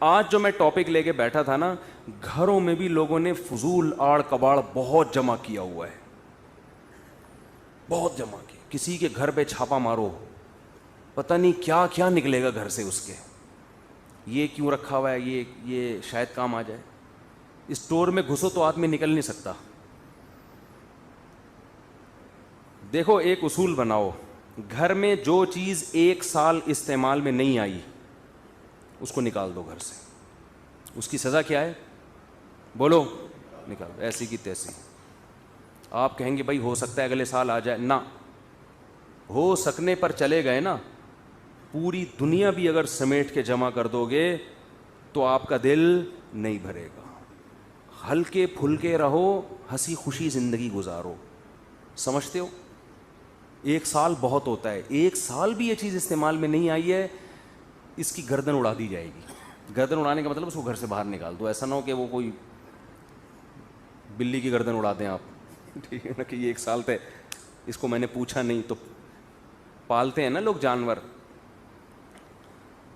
آج جو میں ٹاپک لے کے بیٹھا تھا نا, گھروں میں بھی لوگوں نے فضول آڑ کباڑ بہت جمع کیا ہوا ہے, بہت جمع کیا. کسی کے گھر پہ چھاپا مارو, پتہ نہیں کیا کیا نکلے گا گھر سے اس کے. یہ کیوں رکھا ہوا ہے, یہ شاید کام آ جائے. اسٹور میں گھسو تو آدمی نکل نہیں سکتا. دیکھو ایک اصول بناؤ, گھر میں جو چیز 1 سال استعمال میں نہیں آئی اس کو نکال دو گھر سے. اس کی سزا کیا ہے بولو؟ نکال دو ایسی کی تیسی. آپ کہیں گے بھائی ہو سکتا ہے اگلے سال آ جائے, نہ, ہو سکنے پر چلے گئے نا, پوری دنیا بھی اگر سمیٹ کے جمع کر دو گے تو آپ کا دل نہیں بھرے گا. ہلکے پھلکے رہو, ہنسی خوشی زندگی گزارو. سمجھتے ہو؟ 1 سال بہت ہوتا ہے. 1 سال بھی یہ چیز استعمال میں نہیں آئی ہے, اس کی گردن اڑا دی جائے گی. گردن اڑانے کا مطلب اس کو گھر سے باہر نکال دو. ایسا نہ ہو کہ وہ کوئی بلی کی گردن اڑا دیں آپ, ٹھیک ہے نا, کہ یہ 1 سال تھے اس کو میں نے پوچھا نہیں. تو پالتے ہیں نا لوگ جانور,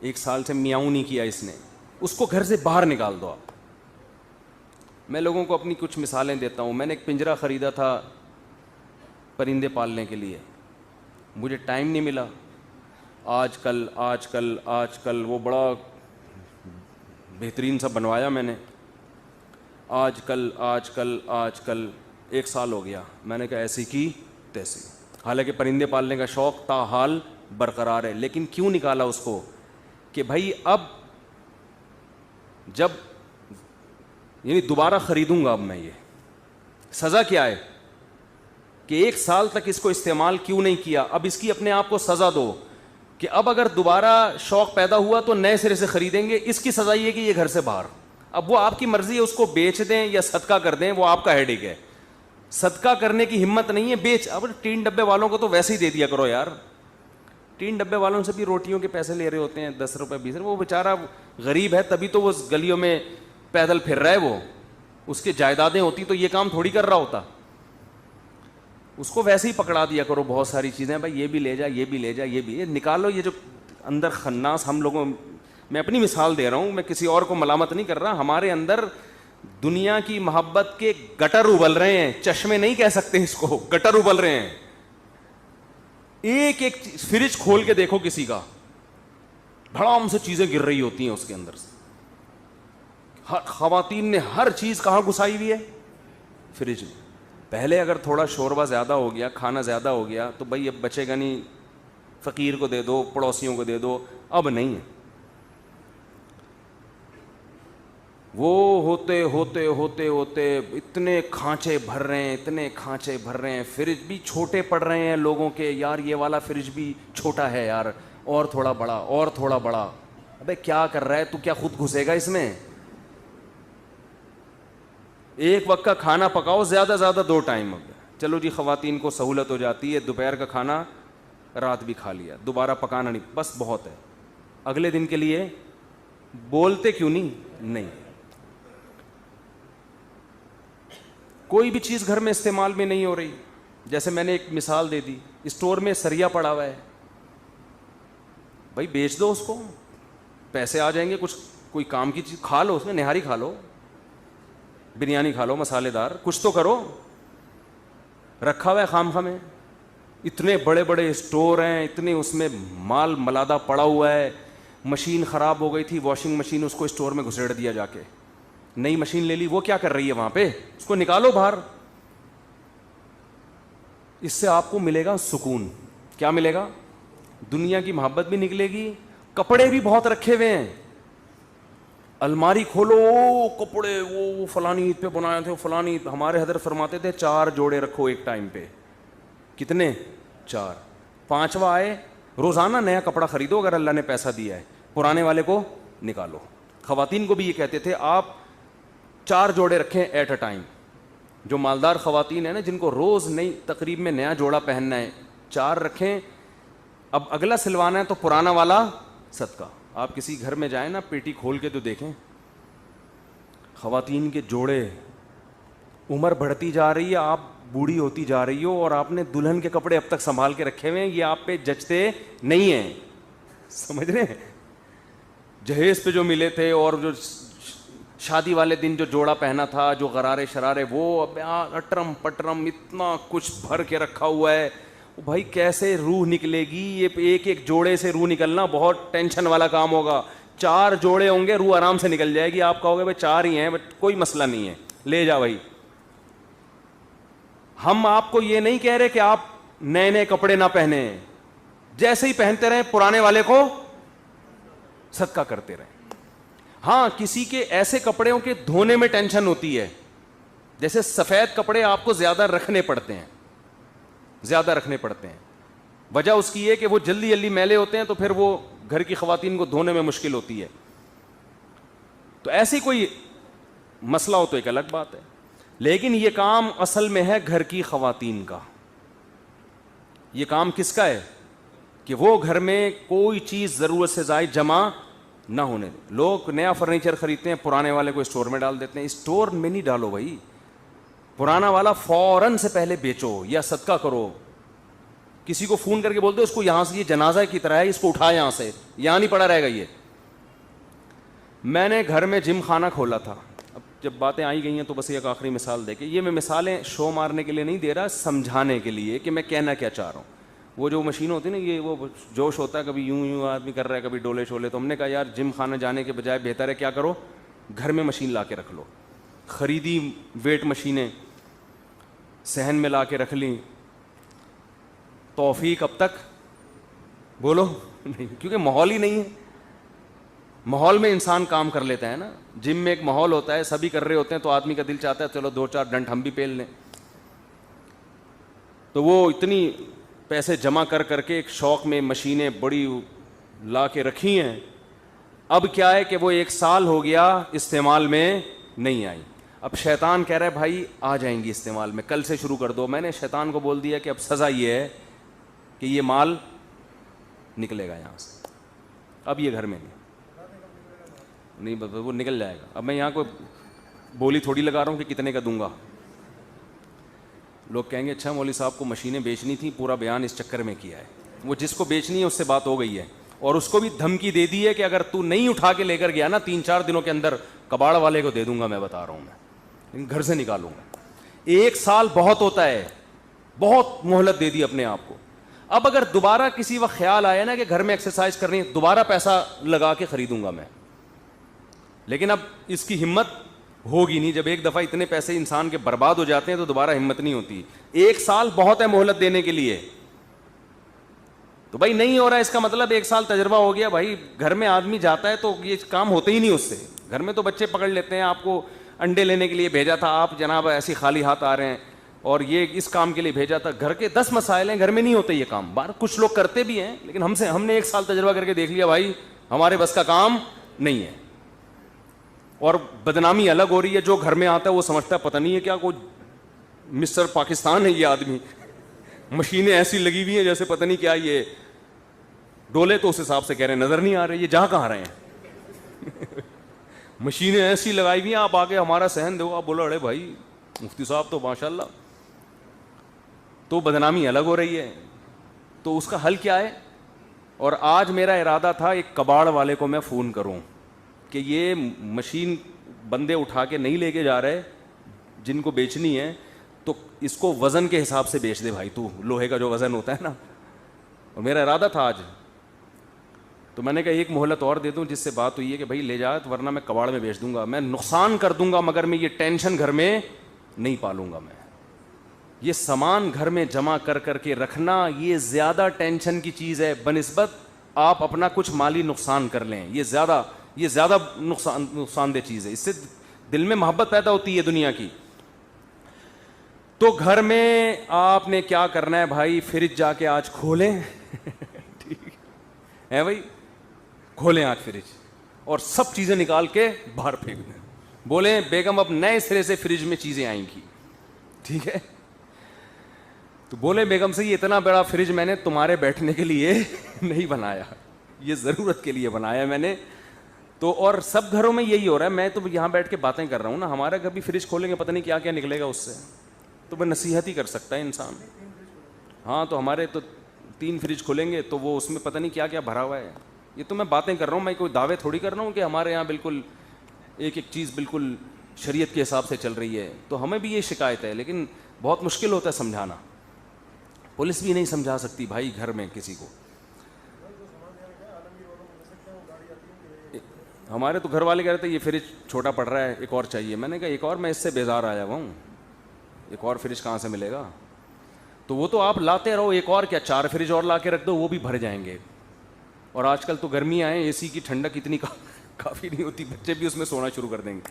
1 سال سے میاؤں نہیں کیا اس نے, اس کو گھر سے باہر نکال دو آپ. میں لوگوں کو اپنی کچھ مثالیں دیتا ہوں. میں نے ایک پنجرا خریدا تھا پرندے پالنے کے لیے, مجھے ٹائم نہیں ملا. آج کل وہ بڑا بہترین سا بنوایا میں نے. آج کل 1 سال ہو گیا. میں نے کہا ایسی کی تیسی. حالانکہ پرندے پالنے کا شوق تاحال برقرار ہے, لیکن کیوں نکالا اس کو کہ بھائی اب جب یعنی دوبارہ خریدوں گا اب میں, یہ سزا کیا ہے کہ 1 سال تک اس کو استعمال کیوں نہیں کیا. اب اس کی اپنے آپ کو سزا دو کہ اب اگر دوبارہ شوق پیدا ہوا تو نئے سرے سے خریدیں گے. اس کی سزا یہ کہ یہ گھر سے باہر. اب وہ آپ کی مرضی ہے, اس کو بیچ دیں یا صدقہ کر دیں, وہ آپ کا ہیڈیک ہے. صدقہ کرنے کی ہمت نہیں ہے, بیچ. اب 3 ڈبے والوں کو تو ویسے ہی دے دیا کرو یار. 3 ڈبے والوں سے بھی روٹیوں کے پیسے لے رہے ہوتے ہیں, 10 روپے 20 روپے. وہ بیچارہ غریب ہے تبھی تو وہ گلیوں میں پیدل پھر رہا ہے. وہ اس کے جائیدادیں ہوتی تو یہ کام تھوڑی کر رہا ہوتا. اس کو ویسے ہی پکڑا دیا کرو بہت ساری چیزیں, بھائی یہ بھی لے جا, یہ بھی لے جا, یہ بھی. یہ نکالو یہ جو اندر خناس ہم لوگوں, میں اپنی مثال دے رہا ہوں, میں کسی اور کو ملامت نہیں کر رہا. ہمارے اندر دنیا کی محبت کے گٹر ابل رہے ہیں, چشمے نہیں کہہ سکتے اس کو, گٹر ابل رہے ہیں. ایک ایک فریج کھول کے دیکھو کسی کا, دھڑام سے چیزیں گر رہی ہوتی ہیں اس کے اندر سے. خواتین نے ہر چیز کہاں گھسائی ہوئی ہے؟ فریج میں. پہلے اگر تھوڑا شوربہ زیادہ ہو گیا, کھانا زیادہ ہو گیا تو بھائی اب بچے گا نہیں, فقیر کو دے دو, پڑوسیوں کو دے دو. اب نہیں ہے. وہ ہوتے ہوتے ہوتے ہوتے اتنے کھانچے بھر رہے ہیں, اتنے کھانچے بھر رہے ہیں. فریج بھی چھوٹے پڑ رہے ہیں لوگوں کے, یار یہ والا فریج بھی چھوٹا ہے یار, اور تھوڑا بڑا, اور تھوڑا بڑا. ابے کیا کر رہا ہے تو, کیا خود گھسے گا اس میں؟ ایک وقت کا کھانا پکاؤ, زیادہ زیادہ 2 ٹائم. چلو جی خواتین کو سہولت ہو جاتی ہے, دوپہر کا کھانا رات بھی کھا لیا, دوبارہ پکانا نہیں, بس بہت ہے. اگلے دن کے لیے بولتے کیوں نہیں. کوئی بھی چیز گھر میں استعمال میں نہیں ہو رہی. جیسے میں نے ایک مثال دے دی, اسٹور میں سریا پڑا ہوا ہے, بھائی بیچ دو اس کو, پیسے آ جائیں گے. کچھ کوئی کام کی چیز کھا لو, اس میں نہاری کھا لو, بریانی کھا لو مسالے دار, کچھ تو کرو. رکھا ہوا ہے خام میں. اتنے بڑے بڑے اسٹور ہیں, اتنے اس میں مال ملادہ پڑا ہوا ہے. مشین خراب ہو گئی تھی, واشنگ مشین, اس کو اسٹور میں گھسیڑ دیا جا کے. نئی مشین لے لی, وہ کیا کر رہی ہے وہاں پہ؟ اس کو نکالو باہر. اس سے آپ کو ملے گا سکون. کیا ملے گا؟ دنیا کی محبت بھی نکلے گی. کپڑے بھی بہت رکھے ہوئے ہیں, الماری کھولو, کپڑے وہ فلانی عید پہ بنائے تھے, فلانی. ہمارے حضرت فرماتے تھے 4 جوڑے رکھو ایک ٹائم پہ. کتنے؟ 4. 5واں آئے, روزانہ نیا کپڑا خریدو اگر اللہ نے پیسہ دیا ہے, پرانے والے کو نکالو. خواتین کو بھی یہ کہتے تھے آپ 4 جوڑے رکھیں ایٹ اے ٹائم. جو مالدار خواتین ہیں نا, جن کو روز نئی تقریب میں نیا جوڑا پہننا ہے, 4 رکھیں. اب اگلا سلوانا ہے تو پرانا والا صدقہ. آپ کسی گھر میں جائیں نا, پیٹی کھول کے تو دیکھیں, خواتین کے جوڑے. عمر بڑھتی جا رہی ہے, آپ بوڑھی ہوتی جا رہی ہو, اور آپ نے دلہن کے کپڑے اب تک سنبھال کے رکھے ہوئے ہیں. یہ آپ پہ جچتے نہیں ہیں, سمجھ رہے ہیں؟ جہیز پہ جو ملے تھے اور جو شادی والے دن جو جوڑا پہنا تھا, جو غرارے شرارے, وہ اٹرم پٹرم اتنا کچھ بھر کے رکھا ہوا ہے. بھائی کیسے روح نکلے گی؟ یہ ایک ایک جوڑے سے روح نکلنا بہت ٹینشن والا کام ہوگا. 4 جوڑے ہوں گے, روح آرام سے نکل جائے گی. آپ کہو گے بھائی 4 ہی ہیں, کوئی مسئلہ نہیں ہے, لے جا بھائی. ہم آپ کو یہ نہیں کہہ رہے کہ آپ نئے نئے کپڑے نہ پہنے, جیسے ہی پہنتے رہیں پرانے والے کو صدقہ کرتے رہیں. ہاں کسی کے ایسے کپڑوں کے دھونے میں ٹینشن ہوتی ہے, جیسے سفید کپڑے آپ کو زیادہ رکھنے پڑتے ہیں, وجہ اس کی ہے کہ وہ جلدی جلدی میلے ہوتے ہیں, تو پھر وہ گھر کی خواتین کو دھونے میں مشکل ہوتی ہے. تو ایسی کوئی مسئلہ ہو تو ایک الگ بات ہے, لیکن یہ کام اصل میں ہے گھر کی خواتین کا. یہ کام کس کا ہے کہ وہ گھر میں کوئی چیز ضرورت سے زائد جمع نہ ہونے دیں. لوگ نیا فرنیچر خریدتے ہیں, پرانے والے کو اسٹور میں ڈال دیتے ہیں. اسٹور میں نہیں ڈالو بھائی, پرانا والا فوراً سے پہلے بیچو یا صدقہ کرو. کسی کو فون کر کے بول دو اس کو یہاں سے, یہ جنازہ کی طرح ہے, اس کو اٹھا یہاں سے, یہاں نہیں پڑا رہے گا یہ. میں نے گھر میں جم خانہ کھولا تھا. اب جب باتیں آئی گئی ہیں تو بس ایک آخری مثال دے کے, یہ میں مثالیں شو مارنے کے لیے نہیں دے رہا, سمجھانے کے لیے کہ میں کہنا کیا چاہ رہا ہوں. وہ جو مشین ہوتی ہے نا, یہ وہ جوش ہوتا ہے, کبھی یوں آدمی کر رہا ہے, کبھی ڈولے شولے. تو ہم نے کہا یار جم خانہ جانے کے بجائے بہتر ہے کیا کرو, گھر میں مشین لا کے رکھ لو. خریدی ویٹ مشینیں, صحن میں لا کے رکھ لیں. توفیق اب تک بولو نہیں, کیونکہ ماحول ہی نہیں ہے. ماحول میں انسان کام کر لیتا ہے نا. جم میں ایک ماحول ہوتا ہے, سبھی کر رہے ہوتے ہیں, تو آدمی کا دل چاہتا ہے چلو 2-4 ڈنڈ ہم بھی پیل لیں. تو وہ اتنی پیسے جمع کر کر کے ایک شوق میں مشینیں بڑی لا کے رکھی ہیں. اب کیا ہے کہ وہ 1 سال ہو گیا استعمال میں نہیں آئی. اب شیطان کہہ رہا ہے بھائی آ جائیں گی استعمال میں, کل سے شروع کر دو. میں نے شیطان کو بول دیا کہ اب سزا یہ ہے کہ یہ مال نکلے گا یہاں سے, اب یہ گھر میں نہیں, وہ نکل جائے گا. اب میں یہاں کو بولی تھوڑی لگا رہا ہوں کہ کتنے کا دوں گا. لوگ کہیں گے اچھا مولوی صاحب کو مشینیں بیچنی تھیں, پورا بیان اس چکر میں کیا ہے. وہ جس کو بیچنی ہے اس سے بات ہو گئی ہے, اور اس کو بھی دھمکی دے دی ہے کہ اگر تو نہیں اٹھا کے لے کر گیا نا 3-4 دنوں کے اندر کباڑ والے کو دے دوں گا. میں بتا رہا ہوں, میں گھر سے نکالوں گا. 1 سال بہت ہوتا ہے, بہت مہلت دے دی اپنے آپ کو. اب اگر دوبارہ کسی وقت خیال آیا نا کہ گھر میں ایکسرسائز کرنی ہے, دوبارہ پیسہ لگا کے خریدوں گا میں. لیکن اب اس کی ہمت ہوگی نہیں. جب ایک دفعہ اتنے پیسے انسان کے برباد ہو جاتے ہیں تو دوبارہ ہمت نہیں ہوتی. 1 سال بہت ہے مہلت دینے کے لیے. تو بھائی نہیں ہو رہا ہے اس کا مطلب 1 سال تجربہ ہو گیا. بھائی گھر میں آدمی جاتا ہے تو یہ کام ہوتے ہی نہیں اس سے. گھر میں تو بچے پکڑ لیتے ہیں. آپ کو انڈے لینے کے لیے بھیجا تھا, آپ جناب ایسی خالی ہاتھ آ رہے ہیں, اور یہ اس کام کے لیے بھیجا تھا. گھر کے 10 مسائل ہیں, گھر میں نہیں ہوتے یہ کام. باہر کچھ لوگ کرتے بھی ہیں, لیکن ہم نے 1 سال تجربہ کر کے دیکھ لیا بھائی ہمارے بس کا کام نہیں ہے. اور بدنامی الگ ہو رہی ہے. جو گھر میں آتا ہے وہ سمجھتا ہے پتہ نہیں ہے کیا کوئی مسٹر پاکستان ہے یہ آدمی. مشینیں ایسی لگی ہوئی ہیں جیسے پتہ نہیں کیا. یہ ڈولے تو اس حساب سے کہہ رہے ہیں نظر نہیں آ رہے, یہ جہاں کہاں رہے ہیں. مشینیں ایسی لگائی ہوئی ہیں, آپ آگے ہمارا صحن دو, آپ بولو ارے بھائی مفتی صاحب تو ماشاء اللہ. تو بدنامی الگ ہو رہی ہے. تو اس کا حل کیا ہے؟ اور آج میرا ارادہ تھا ایک کباڑ والے کو میں فون کروں کہ یہ مشین بندے اٹھا کے نہیں لے کے جا رہے جن کو بیچنی ہے, تو اس کو وزن کے حساب سے بیچ دے بھائی, تو لوہے کا جو وزن ہوتا ہے نا. اور میرا ارادہ تھا آج, تو میں نے کہا ایک مہلت اور دے دوں, جس سے بات ہوئی ہے کہ بھائی لے جا, ورنہ میں کباڑ میں بیچ دوں گا. میں نقصان کر دوں گا مگر میں یہ ٹینشن گھر میں نہیں پالوں گا. میں یہ سامان گھر میں جمع کر کر کے رکھنا یہ زیادہ ٹینشن کی چیز ہے بنسبت آپ اپنا کچھ مالی نقصان کر لیں. یہ زیادہ نقصان دہ چیز ہے. اس سے دل میں محبت پیدا ہوتی ہے دنیا کی. تو گھر میں آپ نے کیا کرنا ہے بھائی, فریج جا کے آج کھولیں. ٹھیک ہے بھائی, کھولیں آج فریج اور سب چیزیں نکال کے باہر پھینک دیں. بولیں بیگم اب نئے سرے سے فریج میں چیزیں آئیں گی. ٹھیک ہے, تو بولے بیگم سے یہ اتنا بڑا فریج میں نے تمہارے بیٹھنے کے لیے نہیں بنایا, یہ ضرورت کے لیے بنایا میں نے. تو اور سب گھروں میں یہی ہو رہا ہے. میں تو یہاں بیٹھ کے باتیں کر رہا ہوں نا, ہمارا گھر بھی فریج کھولیں گے پتہ نہیں کیا کیا نکلے گا اس سے. تو وہ نصیحت ہی کر سکتا ہے انسان. ہاں تو ہمارے تو 3 فریج کھولیں گے تو وہ اس میں پتہ نہیں کیا کیا بھرا ہوا ہے. یہ تو میں باتیں کر رہا ہوں, میں کوئی دعوے تھوڑی کر رہا ہوں کہ ہمارے یہاں بالکل ایک ایک چیز بالکل شریعت کے حساب سے چل رہی ہے. تو ہمیں بھی یہ شکایت ہے, لیکن بہت مشکل ہوتا ہے سمجھانا. پولیس بھی نہیں سمجھا سکتی بھائی گھر میں کسی کو. ہمارے تو گھر والے کہہ رہے تھے یہ فریج چھوٹا پڑ رہا ہے, ایک اور چاہیے. میں نے کہا ایک اور, میں اس سے بیزار آیا ہوا ہوں, ایک اور فریج کہاں سے ملے گا؟ تو وہ تو آپ لاتے رہو, ایک اور کیا 4 فریج اور لا کے رکھ دو, وہ بھی بھر جائیں گے. اور آج کل تو گرمیاں ہیں, اے سی کی ٹھنڈک اتنی کافی نہیں ہوتی, بچے بھی اس میں سونا شروع کر دیں گے.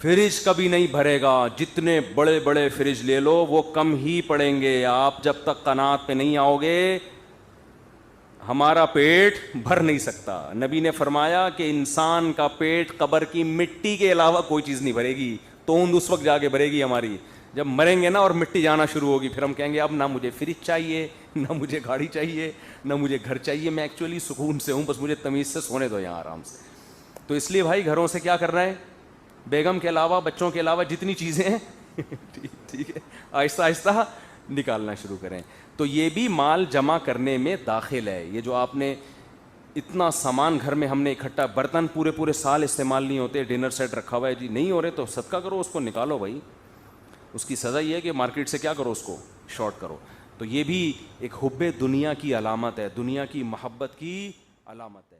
فریج کبھی نہیں بھرے گا, جتنے بڑے بڑے فریج لے لو وہ کم ہی پڑیں گے. آپ جب تک قناعت پہ نہیں آؤ گے ہمارا پیٹ بھر نہیں سکتا. نبی نے فرمایا کہ انسان کا پیٹ قبر کی مٹی کے علاوہ کوئی چیز نہیں بھرے گی. توند اس وقت جا کے بھرے گی ہماری جب مریں گے نا, اور مٹی جانا شروع ہوگی, پھر ہم کہیں گے اب نہ مجھے فریج چاہیے, نہ مجھے گاڑی چاہیے, نہ مجھے گھر چاہیے. میں ایکچولی سکون سے ہوں, بس مجھے تمیز سے سونے دو یہاں آرام سے. تو اس لیے بھائی گھروں سے کیا کرنا ہے, بیگم کے علاوہ بچوں کے علاوہ جتنی چیزیں ہیں ٹھیک ہے آہستہ آہستہ نکالنا شروع کریں. تو یہ بھی مال جمع کرنے میں داخل ہے. یہ جو آپ نے اتنا سامان گھر میں ہم نے اکٹھا, برتن پورے پورے سال استعمال نہیں ہوتے, ڈنر سیٹ رکھا ہوا ہے جی, نہیں ہو رہے تو صدقہ کرو, اس کو نکالو بھائی. اس کی سزا یہ ہے کہ مارکیٹ سے کیا کرو, اس کو شارٹ کرو. تو یہ بھی ایک حب دنیا کی علامت ہے, دنیا کی محبت کی علامت ہے.